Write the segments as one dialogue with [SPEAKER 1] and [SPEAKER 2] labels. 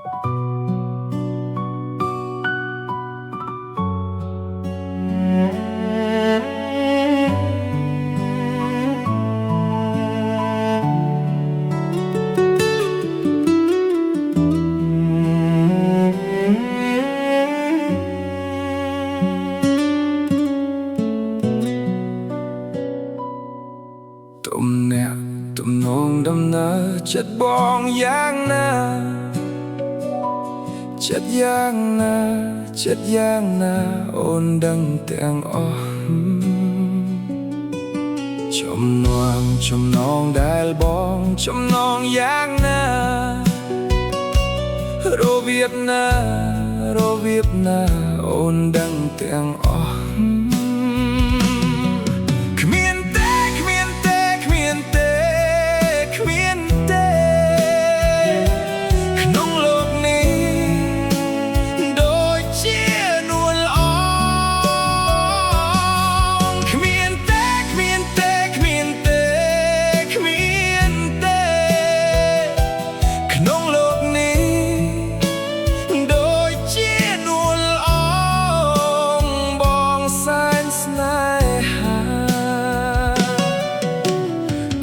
[SPEAKER 1] ទំនាក់ទំនងដំណើរចិត្តបងយ៉ាងណាចិត្តយ៉ាងណាចិត្តយ៉ាងណាអូនដឹងទាំងអស់ចំណងដែលបងចំណងយ៉ាងណារបៀបណាអូនដឹងទាំងអស់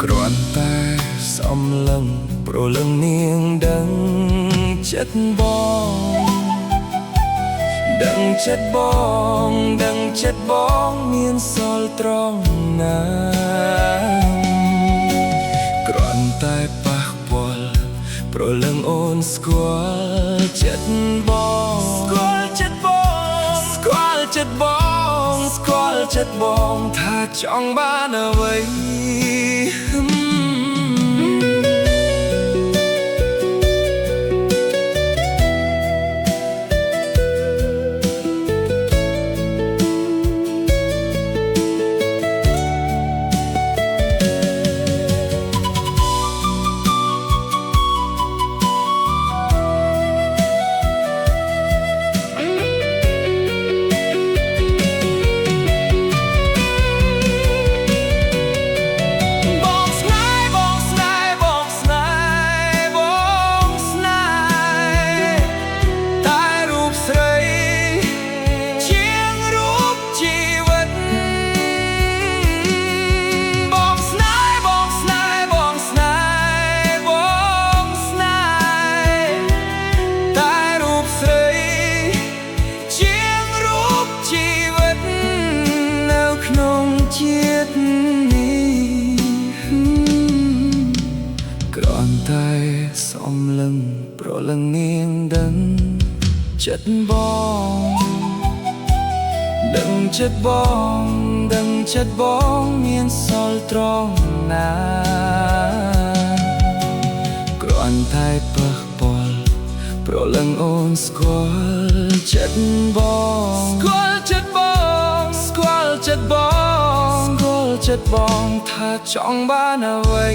[SPEAKER 1] គ្រាន់តែសំឡឹងព្រលឹងនាងដឹងចិត្តបងដឹងចិត្តបងមានសល់ត្រង់ណាគ្រាន់តែប៉ះពាល់ព្រលឹងអូនស្គាល់ចិត្តបងស្គាល់ចិត្តបងថាចង់បានអ្វីគ្រាន់តែសំឡឹងព្រលឹងនាងដឹងចិត្តបងដឹងចិត្តបងមានសល់ត្រង់ណាគ្រាន់តែប៉ះពាល់ព្រលឹងអូនស្គាល់ចិត្តបងចិត្តបងថាចង់បានអ្វី